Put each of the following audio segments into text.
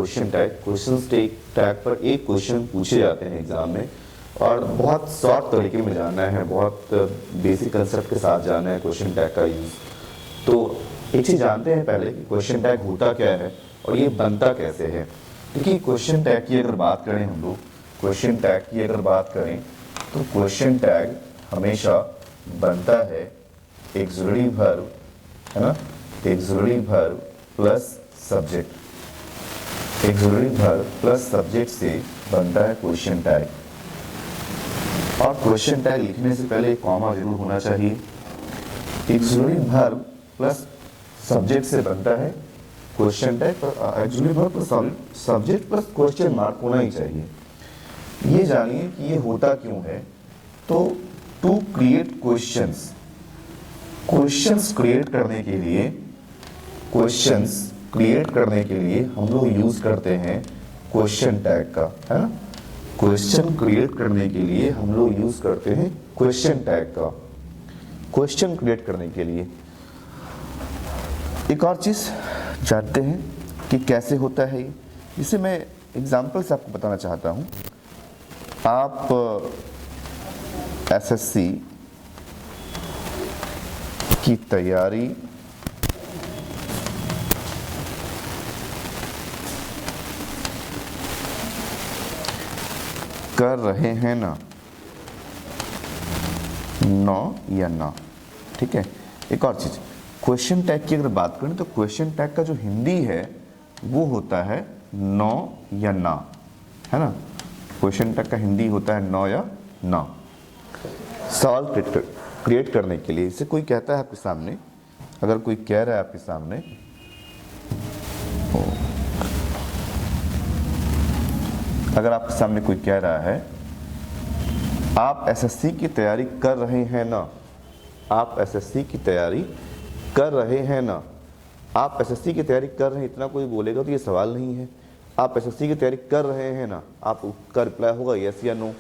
Question tag. Question tag पर एक question पूछे जाते हैं एग्जाम में और बहुत शॉर्ट तरीके में जानना है, बहुत बेसिक कंसेप्ट के साथ जानना है क्वेश्चन टैग का यूज। तो एक चीज जानते हैं पहले कि क्वेश्चन टैग होता क्या है और ये बनता कैसे है। देखिए क्वेश्चन टैग की अगर बात करें हम लोग, क्वेश्चन टैग की अगर बात करें तो क्वेश्चन टैग हमेशा बनता है ऑक्सिलरी वर्ब, है ना, auxiliary verb plus subject, auxiliary verb plus subject से बनता है क्वेश्चन टैग। और क्वेश्चन टैग लिखने से पहले कॉमा जरूर होना चाहिए। ऑक्सिलरी वर्ब प्लस सब्जेक्ट से बनता है question tag, auxiliary verb plus subject plus question mark होना ही चाहिए। ये जानिए कि ये होता क्यों है। तो to create questions, questions create करने के लिए, क्वेश्चंस क्रिएट करने के लिए हम लोग यूज करते हैं क्वेश्चन टैग का, है ना। क्वेश्चन क्रिएट करने के लिए हम लोग यूज करते हैं क्वेश्चन टैग का, क्वेश्चन क्रिएट करने के लिए। एक और चीज जानते हैं कि कैसे होता है ये, जिसे मैं एग्जाम्पल से आपको बताना चाहता हूं। आप एसएससी की तैयारी कर रहे हैं ना, नो या ना, ठीक है। एक और चीज, क्वेश्चन टैग की अगर बात करें तो क्वेश्चन टैग का जो हिंदी है वो होता है नो या ना, है ना। क्वेश्चन टैग का हिंदी होता है नो या ना। सवाल क्रिएट करने के लिए, इसे कोई कहता है आपके सामने, अगर कोई कह रहा है आपके सामने अगर आपके सामने कोई कह रहा है आप एसएससी की तैयारी कर रहे हैं ना, आप एसएससी की तैयारी कर रहे हैं ना, आप एसएससी की तैयारी कर रहे हैं, इतना कोई बोलेगा तो ये सवाल नहीं है। आप एसएससी की तैयारी कर रहे हैं ना, आपका रिप्लाई होगा यस या नो,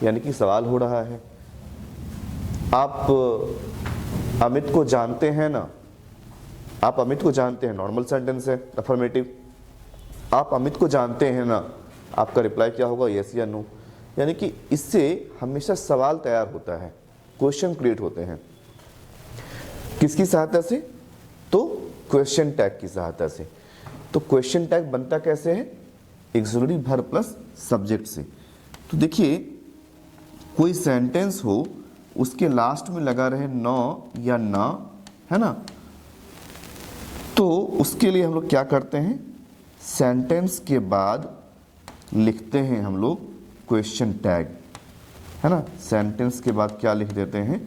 यानी कि सवाल हो रहा है। आप अमित को जानते हैं ना, आप अमित को जानते हैं, नॉर्मल सेंटेंस है, अफर्मेटिव। आप अमित को जानते हैं ना, आपका रिप्लाई क्या होगा यस या नो, यानी कि इससे हमेशा सवाल तैयार होता है, क्वेश्चन क्रिएट होते हैं। किसकी सहायता से? तो क्वेश्चन टैग की सहायता से। तो क्वेश्चन टैग बनता कैसे है? ऑक्सिलरी वर्ब प्लस सब्जेक्ट से। तो देखिए कोई सेंटेंस हो, उसके लास्ट में लगा रहे नो या ना, है ना, तो उसके लिए हम लोग क्या करते हैं, सेंटेंस के बाद लिखते हैं हम लोग क्वेश्चन टैग, है ना। सेंटेंस के बाद क्या लिख देते हैं,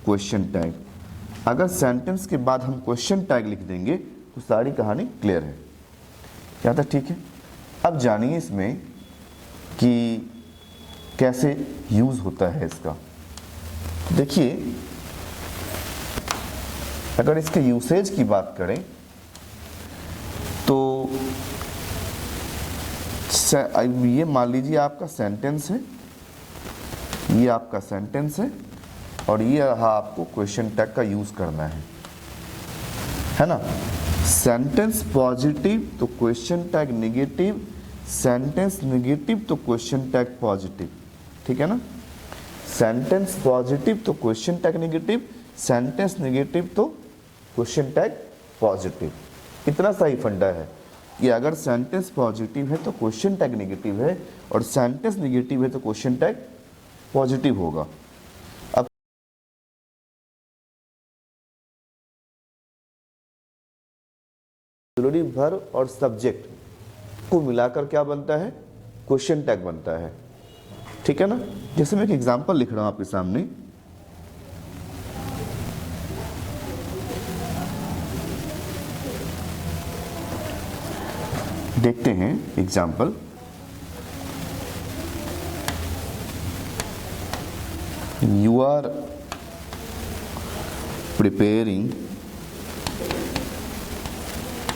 क्वेश्चन टैग। अगर सेंटेंस के बाद हम क्वेश्चन टैग लिख देंगे तो सारी कहानी क्लियर है। क्या था, ठीक है। अब जानिए इसमें कि कैसे यूज होता है इसका। देखिए अगर इसके यूसेज की बात करें तो ये मान लीजिए आपका सेंटेंस है, ये आपका सेंटेंस है और ये रहा आपको क्वेश्चन टैग का यूज करना है ना। सेंटेंस पॉजिटिव तो question tag negative, sentence negative तो क्वेश्चन टैग पॉजिटिव, ठीक है ना। सेंटेंस पॉजिटिव तो question tag negative, sentence negative तो क्वेश्चन टैग पॉजिटिव। इतना सा ही फंडा है कि अगर सेंटेंस पॉजिटिव है तो क्वेश्चन टैग नेगेटिव है और सेंटेंस नेगेटिव है तो क्वेश्चन टैग पॉजिटिव होगा। अब ऑक्सिलरी वर्ब और सब्जेक्ट को मिलाकर क्या बनता है, क्वेश्चन टैग बनता है, ठीक है ना। जैसे मैं एक एग्जांपल लिख रहा हूं आपके सामने, देखते हैं example. You are preparing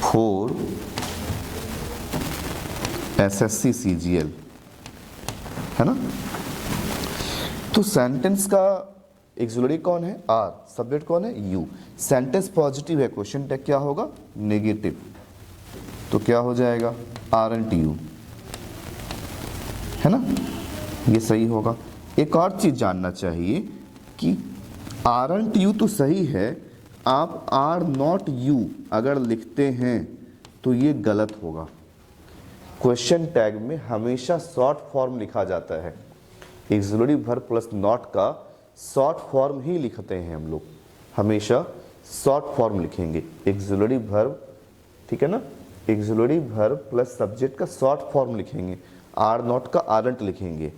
for SSC CGL, है ना। तो सेंटेंस का ऑक्सिलरी कौन है, आर, सब्जेक्ट कौन है, यू। सेंटेंस पॉजिटिव है, क्वेश्चन टैग क्या होगा, नेगेटिव, तो क्या हो जाएगा, आरंट यू, है ना, ये सही होगा। एक और चीज़ जानना चाहिए कि आरंट यू तो सही है, आप आर नॉट यू अगर लिखते हैं तो ये गलत होगा। क्वेश्चन टैग में हमेशा शॉर्ट फॉर्म लिखा जाता है, एक्सिलरी वर्ब प्लस नॉट का शॉर्ट फॉर्म ही लिखते हैं हम लोग, हमेशा शॉर्ट फॉर्म लिखेंगे। एक्सिलरी वर्ब, ठीक है ना, एक्सिलरी वर्ब प्लस सब्जेक्ट का शॉर्ट फॉर्म लिखेंगे, आर नॉट का आरंट लिखेंगे।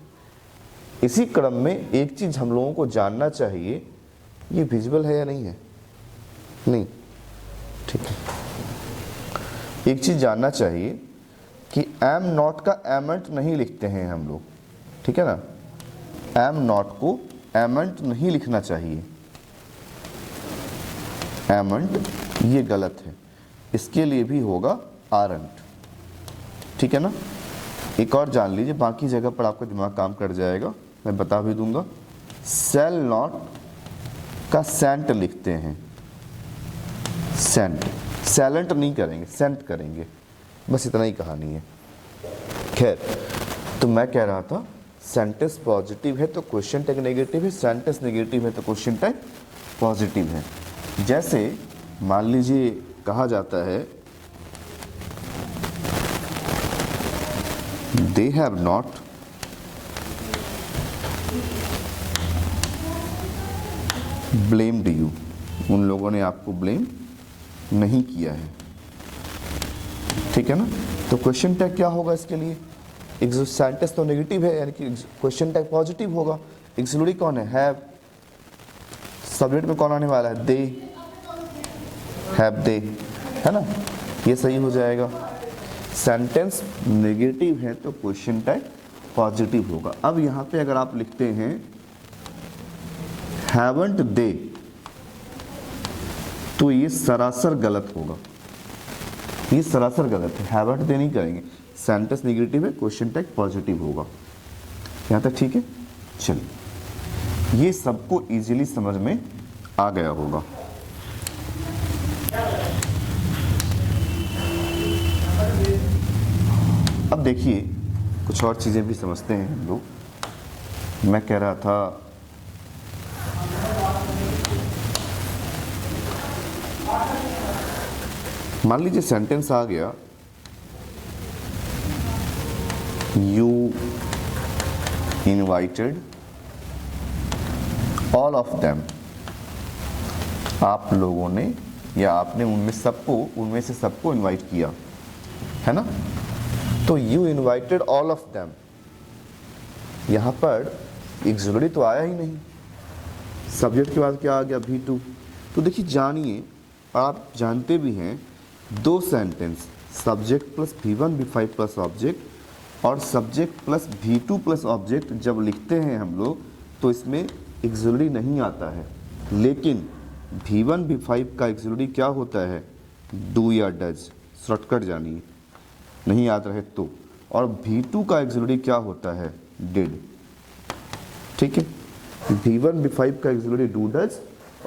इसी क्रम में एक चीज़ हम लोगों को जानना चाहिए, ये विजुअल है या नहीं है, नहीं, ठीक है। एक चीज़ जानना चाहिए कि एम नॉट का एमेंट नहीं लिखते हैं हम लोग, ठीक है ना, एम नॉट को एमेंट नहीं लिखना चाहिए, एमेंट ये गलत है, इसके लिए भी होगा आरंट, ठीक है ना। एक और जान लीजिए, बाकी जगह पर आपका दिमाग काम कर जाएगा, मैं बता भी दूंगा। सेल नॉट का सेंट लिखते हैं, सेंट, सैलेंट नहीं करेंगे, सेंट करेंगे, बस इतना ही कहानी है। खैर, तो मैं कह रहा था सेंटेंस पॉजिटिव है तो क्वेश्चन टैग नेगेटिव है, सेंटेंस नेगेटिव है तो क्वेश्चन टैग पॉजिटिव है। जैसे मान लीजिए कहा जाता है they have not blamed you, उन लोगों ने आपको ब्लेम नहीं किया है, ठीक है ना। तो क्वेश्चन टैग क्या होगा इसके लिए, एक सेंटेंस तो नेगेटिव है यानी कि क्वेश्चन टैग पॉजिटिव होगा। एक्सिलरी कौन है, हैव, सब्जेक्ट में कौन आने वाला है, दे, हैव दे, है ना, ये सही हो जाएगा। सेंटेंस नेगेटिव है तो क्वेश्चन टैग पॉजिटिव होगा। अब यहाँ पे अगर आप लिखते हैं हैवंट दे, तो ये सरासर गलत होगा, ये सरासर गलत है, हैवंट दे नहीं करेंगे, सेंटेंस नेगेटिव है, क्वेश्चन टैग पॉजिटिव होगा। यहाँ तक ठीक है, चलिए, ये सबको इजीली समझ में आ गया होगा। अब देखिए कुछ और चीज़ें भी समझते हैं हम लोग। मैं कह रहा था मान लीजिए सेंटेंस आ गया, you invited all of them, आप लोगों ने या आपने उनमें से सबको इनवाइट किया, है ना। तो you invited all of them, यहाँ पर एक्सिलरी तो आया ही नहीं, सब्जेक्ट के बाद क्या आ गया, V2। तो देखिए जानिए, आप जानते भी हैं दो sentence, subject plus V1 V5 plus object और subject plus V2 plus object जब लिखते हैं हम लोग तो इसमें एक्सिलरी नहीं आता है, लेकिन V1 V5 का एक्सिलरी क्या होता है, डू या डज, शॉर्टकट जानिए, नहीं याद रहे तो। और V2 का एक्सिलरी क्या होता है, डिड, ठीक है। V1 V5 का एक्सिलरी डू डज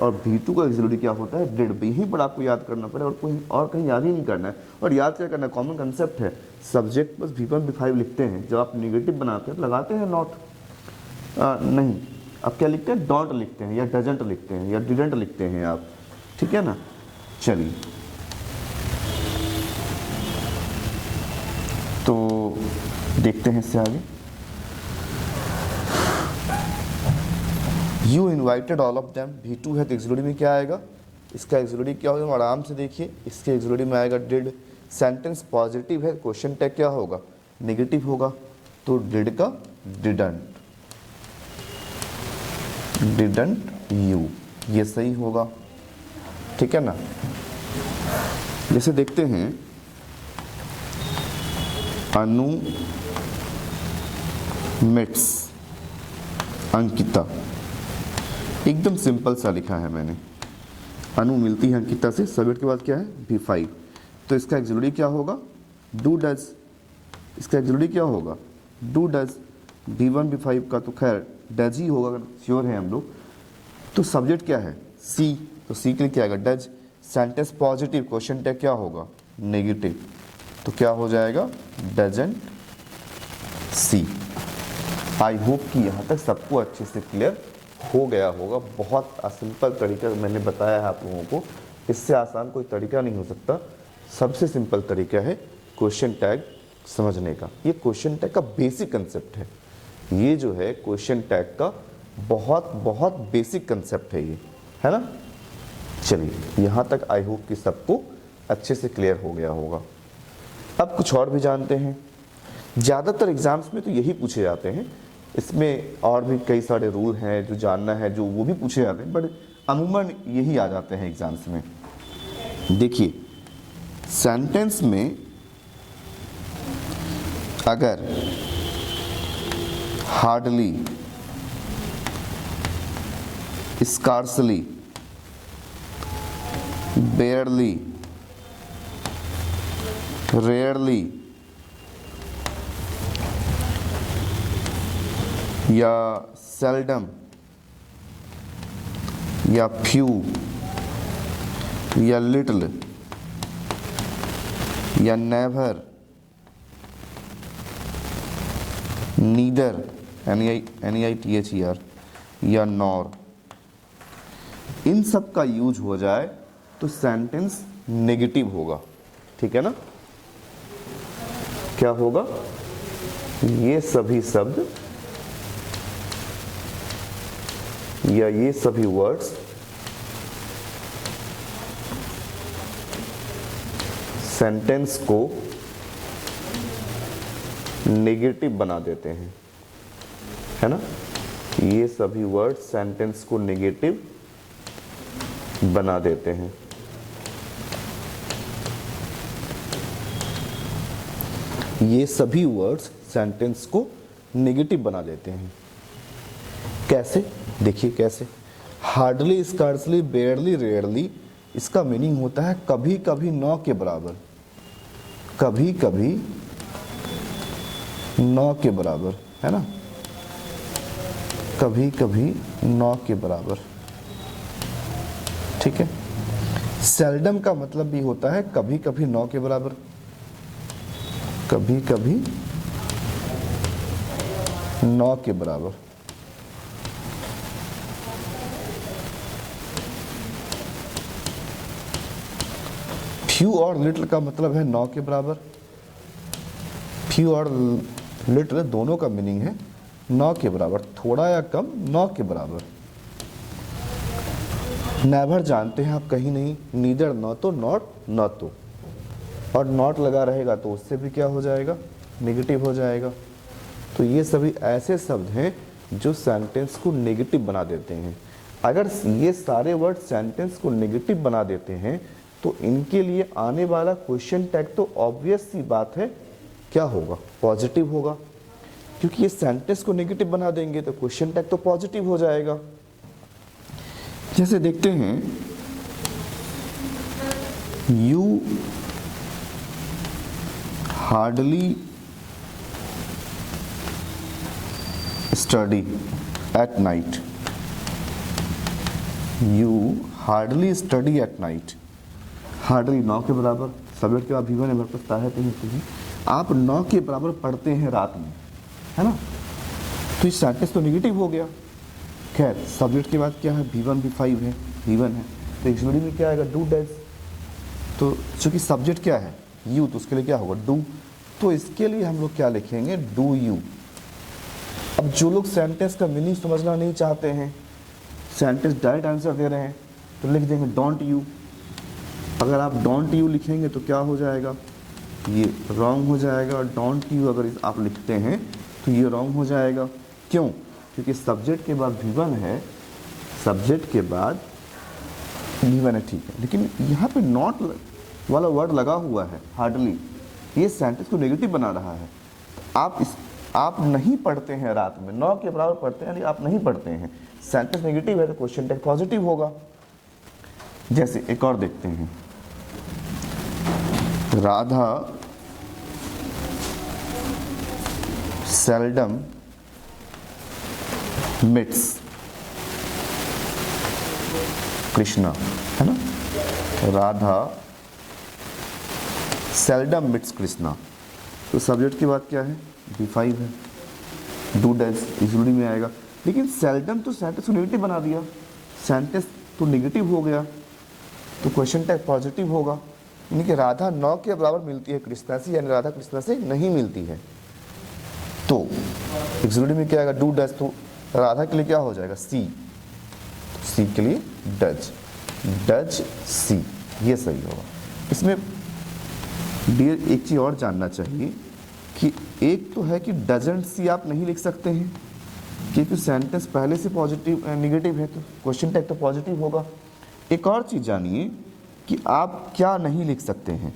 और V2 का एक्सिलरी क्या होता है, डिड। यहीं पर आपको याद करना पड़े और कहीं याद ही नहीं करना है। और याद क्या करना है, कॉमन कंसेप्ट है, सब्जेक्ट प्लस V1 V5 लिखते हैं, जब आप नेगेटिव बनाते हैं तो लगाते हैं नॉट, नहीं, अब क्या लिखते हैं, डोंट लिखते हैं या डजंट लिखते हैं या डिडंट लिखते हैं आप, ठीक है ना। चलिए, तो देखते हैं इससे आगे। You invited all of them, V2 है तो एक्सिलरी में क्या आएगा, इसका एक्सिलरी क्या होगा, आराम से देखिए, इसके एक्सिलरी में आएगा डिड। सेंटेंस पॉजिटिव है, क्वेश्चन टैग क्या होगा, नेगेटिव होगा, तो डिड का डिडंट, डिडंट यू, ये सही होगा, ठीक है ना। जैसे देखते हैं अनु मिट्स अंकिता, एकदम सिंपल सा लिखा है मैंने, अनु मिलती है अंकिता से, सब्जेक्ट के बाद क्या है, V5, तो इसका एक्सिलरी क्या होगा, डू डज, इसका एक्सिलरी क्या होगा, डू डज। V1 V5 का तो खैर डज ही होगा, श्योर है हम लोग। तो सब्जेक्ट क्या है, सी, तो सी के लिए क्या आएगा, does. Sentence positive, question tag क्या होगा, नेगेटिव, तो क्या हो जाएगा, डजंट सी। आई होप कि यहाँ तक सबको अच्छे से क्लियर हो गया होगा। बहुत सिंपल तरीका मैंने बताया है आप लोगों को, इससे आसान कोई तरीका नहीं हो सकता। सबसे सिंपल तरीका है क्वेश्चन टैग समझने का। ये क्वेश्चन टैग का बेसिक कंसेप्ट है। ये जो है क्वेश्चन टैग का बहुत बहुत बेसिक कंसेप्ट है ये, है ना। चलिए यहाँ तक आई होप कि सबको अच्छे से क्लियर हो गया होगा। अब कुछ और भी जानते हैं। ज़्यादातर एग्जाम्स में तो यही पूछे जाते हैं, इसमें और भी कई सारे रूल हैं जो जानना है, जो वो भी पूछे जाते हैं, बट अमूमन यही आ जाते हैं एग्जाम्स में। देखिए सेंटेंस में अगर हार्डली, स्कार्सली, बेयरली, रेयरली या सेल्डम या फ्यू या लिटिल या नेवर, नीदर NEITHER या नॉर, इन सब का यूज हो जाए तो सेंटेंस नेगेटिव होगा। ठीक है ना। क्या होगा, ये सभी शब्द या ये सभी वर्ड्स सेंटेंस को नेगेटिव बना देते हैं, है ना। ये सभी वर्ड्स सेंटेंस को नेगेटिव बना देते हैं। ये सभी वर्ड्स सेंटेंस को नेगेटिव बना देते हैं। कैसे, देखिए कैसे। हार्डली, स्कार्सली, बेयरली, रेयरली, इसका मीनिंग होता है कभी कभी न के बराबर, कभी कभी न के बराबर, है ना, कभी कभी न के बराबर। ठीक है। सेल्डम का मतलब भी होता है कभी कभी न के बराबर, कभी कभी न के बराबर। फ्यू और लिटिल का मतलब है न के बराबर। फ्यू और लिटिल दोनों का मीनिंग है न के बराबर, थोड़ा या कम, न के बराबर। नेवर जानते हैं आप, कहीं नहीं, नीदर न तो, नॉट न तो, और नॉट लगा रहेगा तो उससे भी क्या हो जाएगा, नेगेटिव हो जाएगा। तो ये सभी ऐसे शब्द हैं जो सेंटेंस को नेगेटिव बना देते हैं। अगर ये सारे वर्ड सेंटेंस को नेगेटिव बना देते हैं तो इनके लिए आने वाला क्वेश्चन टैग तो ऑब्वियस सी बात है क्या होगा, पॉजिटिव होगा, क्योंकि ये सेंटेंस को नेगेटिव बना देंगे तो क्वेश्चन टैग तो पॉजिटिव हो जाएगा। जैसे देखते हैं, you hardly study at night, you hardly study at night. Hardly 9 के बराबर, सब्जेक्ट के बाद भी बने पढ़ता है तो आप 9 के बराबर पढ़ते हैं रात में, है ना, तो इस सेंटेंस तो नेगेटिव हो गया। खैर सब्जेक्ट के बाद क्या है, V1 V5 है, V1 है, तो एक्चुअली में क्या आएगा, डू डैज। तो चूंकि सब्जेक्ट क्या है, यू, तो उसके लिए क्या होगा, डू। तो इसके लिए हम लोग क्या लिखेंगे, डू यू। अब जो लोग सेंटेंस का मीनिंग समझना नहीं चाहते हैं, सेंटेंस डायरेक्ट आंसर दे रहे हैं, तो लिख देंगे डोंट यू। अगर आप डोंट यू लिखेंगे तो क्या हो जाएगा, ये रॉन्ग हो जाएगा। और डोंट यू अगर आप लिखते हैं तो ये रॉन्ग हो जाएगा। क्यों, क्योंकि सब्जेक्ट के बाद V1 है, सब्जेक्ट के बाद V1 है, ठीक है, लेकिन यहाँ पे नॉट वाला वर्ड लगा हुआ है, हार्डली, ये सेंटेंस को नेगेटिव बना रहा है। आप नहीं पढ़ते हैं रात में, 9 के बराबर पढ़ते हैं, आप नहीं पढ़ते हैं, सेंटेंस नेगेटिव है तो क्वेश्चन टैग पॉजिटिव होगा। जैसे एक और देखते हैं, राधा सेल्डम मीट्स कृष्णा, है ना, राधा सेल्डम मीट्स कृष्णा, तो सब्जेक्ट की बात क्या है, B5 है, डू डज यूजुअली में आएगा। लेकिन सेल्डम तो सेंटेंस को नेगेटिव बना दिया, सेंटेंस तो नेगेटिव हो गया, तो क्वेश्चन टैग पॉजिटिव होगा, यानी कि राधा 9 के बराबर मिलती है कृष्णा से, यानी राधा कृष्णा से नहीं मिलती है। तो एक्सक्लूडिव में क्या आएगा, डू डज, तो राधा के लिए क्या हो जाएगा, सी, सी के लिए डज, डज सी, ये सही होगा। इसमें डियर एक चीज़ और जानना चाहिए कि एक तो है कि डजंट सी आप नहीं लिख सकते हैं, क्योंकि सेंटेंस पहले से पॉजिटिव नेगेटिव है, तो क्वेश्चन टैग तो पॉजिटिव होगा। एक और चीज़ जानिए कि आप क्या नहीं लिख सकते हैं,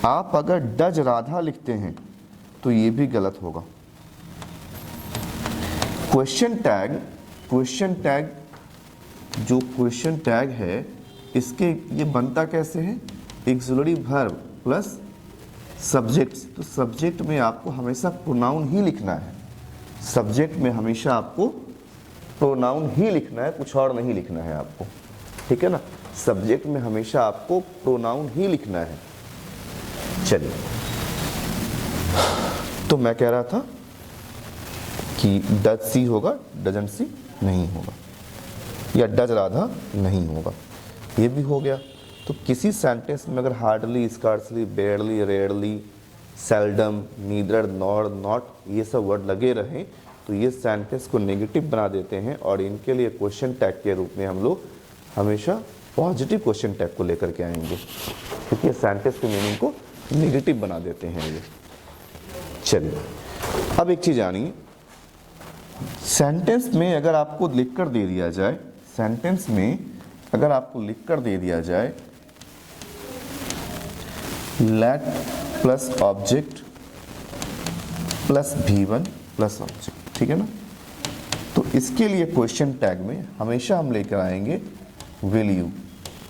आप अगर डज राधा लिखते हैं तो ये भी गलत होगा। क्वेश्चन टैग जो क्वेश्चन टैग है इसके ये बनता कैसे है, ऑक्सिलरी वर्ब प्लस सब्जेक्ट्स, तो सब्जेक्ट में आपको हमेशा प्रोनाउन ही लिखना है, सब्जेक्ट में हमेशा आपको प्रोनाउन ही लिखना है, कुछ और नहीं लिखना है आपको, ठीक है ना, सब्जेक्ट में हमेशा आपको प्रोनाउन ही लिखना है। चलिए, तो मैं कह रहा था कि डज सी होगा, डजंट सी नहीं होगा, या डज राधा नहीं होगा, ये भी हो गया। तो किसी सेंटेंस में अगर hardly, scarcely, बेयरली, rarely, seldom, neither, nor, not, ये सब वर्ड लगे रहें तो ये सेंटेंस को नेगेटिव बना देते हैं, और इनके लिए क्वेश्चन टैग के रूप में हम लोग हमेशा पॉजिटिव क्वेश्चन टैग को लेकर के आएंगे, क्योंकि सेंटेंस के मीनिंग को नेगेटिव बना देते हैं ये। चलिए, अब एक चीज़ जानिए, सेंटेंस में अगर आपको लिख कर दे दिया जाए, सेंटेंस में अगर आपको लिख कर दे दिया जाए late plus object plus V1 plus object, ठीक है ना, तो इसके लिए क्वेश्चन टैग में हमेशा हम लेकर आएंगे विल यू,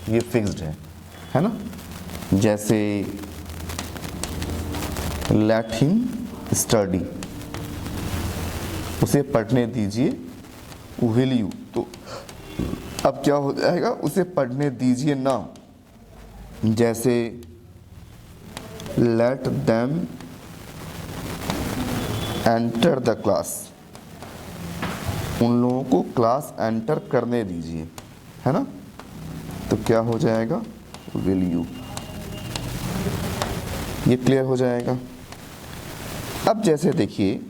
ये फिक्स्ड है ना, जैसे लेट हिम स्टडी, उसे पढ़ने दीजिए, विल यू, तो अब क्या हो जाएगा, उसे पढ़ने दीजिए ना, जैसे let them enter the class, उन लोगों को क्लास एंटर करने दीजिए, है ना, तो क्या हो जाएगा, विल यू, ये क्लियर हो जाएगा। अब जैसे देखिए,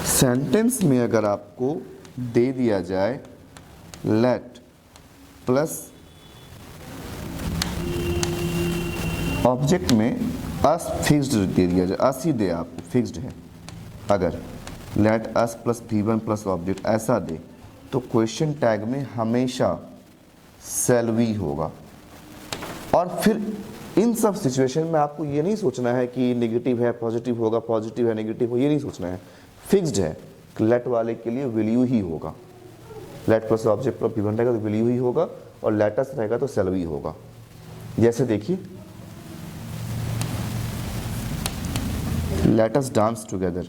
सेंटेंस में अगर आपको दे दिया जाए लेट प्लस ऑब्जेक्ट में अस फिक्स्ड दे दिया जाए, अस ही दे आपको, फिक्स्ड है, अगर let us plus V1 plus object ऐसा दे, तो क्वेश्चन टैग में हमेशा शैल वी होगा। और फिर इन सब सिचुएशन में आपको ये नहीं सोचना है कि नेगेटिव है पॉजिटिव होगा, पॉजिटिव है नेगेटिव हो, ये नहीं सोचना है, फिक्स्ड है, लेट वाले के लिए विल यू ही होगा, late plus object plus V1 रहेगा तो विल यू ही होगा, और लेटस रहेगा तो शैल वी होगा। जैसे देखिए, let us dance together,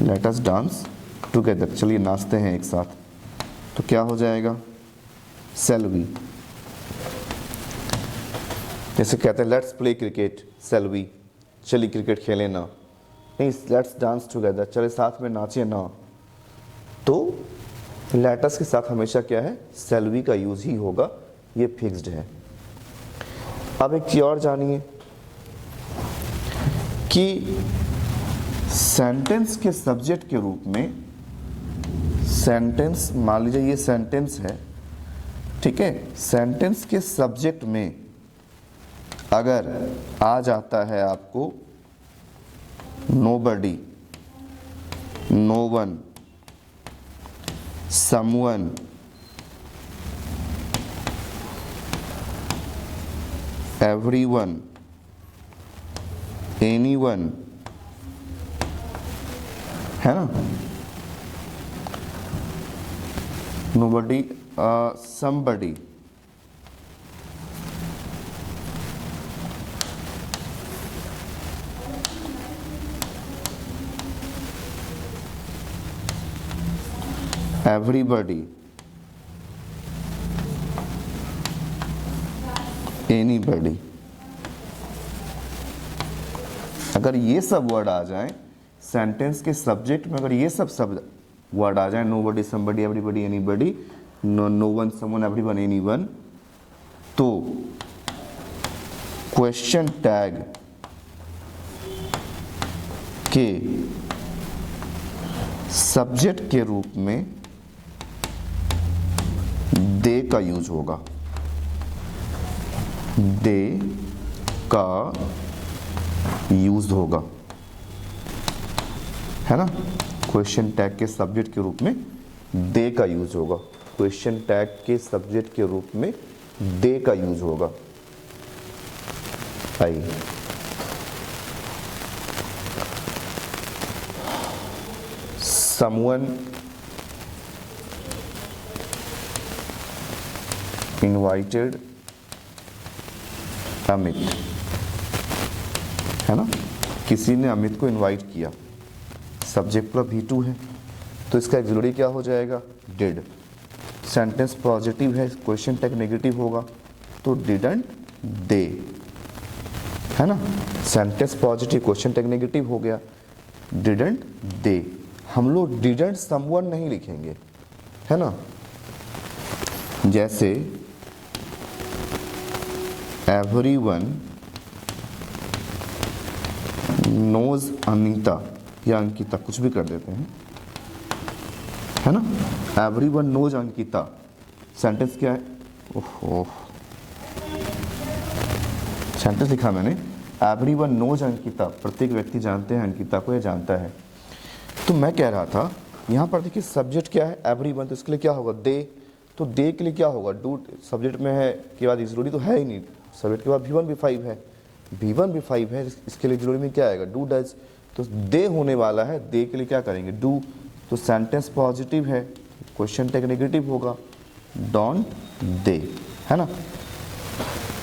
let us dance together, चलिए नाचते हैं एक साथ, तो क्या हो जाएगा, शैल वी। जैसे कहते हैं let's play cricket, shall we, चलिए क्रिकेट खेलें ना, नहीं लेट्स डांस टुगेदर, चले साथ में नाचे ना, तो लेटस के साथ हमेशा क्या है, शैल वी का यूज ही होगा, ये फिक्स्ड है। अब एक चीज और जानिए कि सेंटेंस के सब्जेक्ट के रूप में, सेंटेंस मान लीजिए ये सेंटेंस है, ठीक है, सेंटेंस के सब्जेक्ट में अगर आ जाता है आपको nobody, no one, someone, everyone, anyone, है ना, नोबडी, समबडी, everybody, एनीबडी। अगर ये सब वर्ड आ जाएं सेंटेंस के सब्जेक्ट में, अगर ये सब वर्ड आ जाएं, nobody, somebody, everybody, anybody, no one, someone, everyone, anyone, तो क्वेश्चन टैग के सब्जेक्ट के रूप में दे का यूज होगा। दे का यूज होगा, है ना। क्वेश्चन टैग के सब्जेक्ट के रूप में दे का यूज होगा। क्वेश्चन टैग के सब्जेक्ट के रूप में दे का यूज होगा। आई someone invited अमित, है ना। किसी ने अमित को इनवाइट किया, सब्जेक्ट पर V2 है तो इसका एक्सिलरी क्या हो जाएगा, डिड। सेंटेंस पॉजिटिव है, क्वेश्चन टैग नेगेटिव होगा तो डिडंट दे, है ना। Sentence positive, question tag negative हो गया, डिडंट दे। हम लोग डिडंट समवन नहीं लिखेंगे, है ना। जैसे एवरीवन नोज अनीता या अंकिता, कुछ भी कर देते हैं, है ना। एवरीवन नोज अंकिता, सेंटेंस क्या है, ओहो सेंटेंस लिखा मैंने, एवरीवन नोज अंकिता, प्रत्येक व्यक्ति जानते हैं अंकिता को, या जानता है। तो मैं कह रहा था यहाँ पर देखिए सब्जेक्ट क्या है, एवरीवन, तो इसके लिए क्या होगा, दे। तो दे के लिए क्या होगा, डू। सब्जेक्ट में है के बाद जरूरी तो है ही नहीं, सब्जेक्ट के बाद V1 V5 है, V1 V5 है, इसके लिए जरूरी में क्या आएगा, डू डज। तो दे होने वाला है, दे के लिए क्या करेंगे, डू। तो सेंटेंस पॉजिटिव है, क्वेश्चन टैग नेगेटिव होगा, डोंट दे, है ना।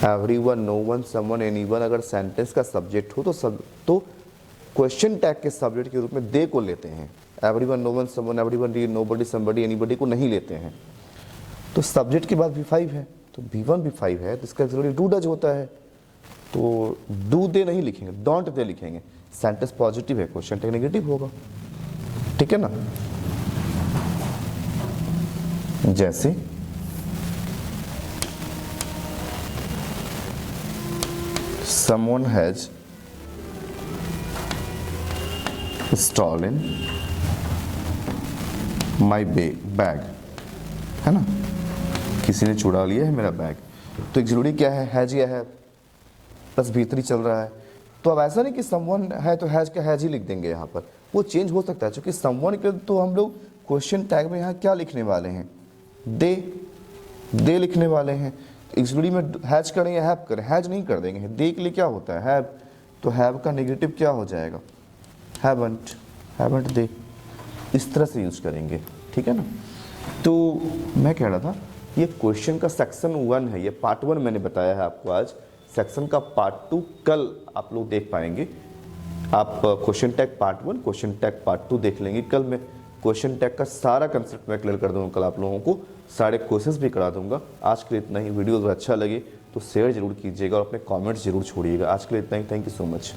Everyone, no one, someone, anyone, अगर सेंटेंस का सब्जेक्ट हो तो क्वेश्चन टैग के सब्जेक्ट के रूप में दे को लेते हैं। Everyone, no one, someone, everyone, nobody, somebody, anybody को नहीं लेते हैं। तो सब्जेक्ट के बाद V5 है, तो V1 V5 है, तो इसका एक्सिलरी डू डज होता है, तो डू दे नहीं लिखेंगे, डोंट दे लिखेंगे। सेंटेंस पॉजिटिव है, क्वेश्चन टैग नेगेटिव होगा, ठीक है ना। जैसे someone has stolen my bag, है ना, किसी ने चुरा लिया है मेरा बैग। तो एक्सिलरी क्या है, हैज या है, प्लस भीतरी चल रहा है। तो अब ऐसा नहीं कि समवन है तो हैज का हैज ही लिख देंगे, यहाँ पर वो चेंज हो सकता है, क्योंकि समवन के तो हम लोग क्वेश्चन टैग में यहाँ क्या लिखने वाले हैं, दे लिखने वाले हैं। एक्सिलरी में हैज करें या हैव करें, हैज नहीं कर देंगे। दे के लिए क्या होता है, हैव, तो हैव का नेगेटिव क्या हो जाएगा, हैवंट दे। इस तरह से यूज करेंगे, ठीक है ना। तो मैं कह रहा था ये क्वेश्चन का सेक्शन 1 है, ये पार्ट 1 मैंने बताया है आपको आज। सेक्शन का पार्ट 2 कल आप लोग देख पाएंगे। आप question tag part 1, question tag part 2 देख लेंगे। कल मैं क्वेश्चन टैग का सारा कंसेप्ट मैं क्लियर कर दूंगा, कल आप लोगों को सारे क्वेश्चंस भी करा दूंगा। आज के लिए इतना ही। वीडियो अगर अच्छा लगे तो शेयर जरूर कीजिएगा और अपने कमेंट्स जरूर छोड़िएगा। आज के लिए इतना ही। Thank you so much.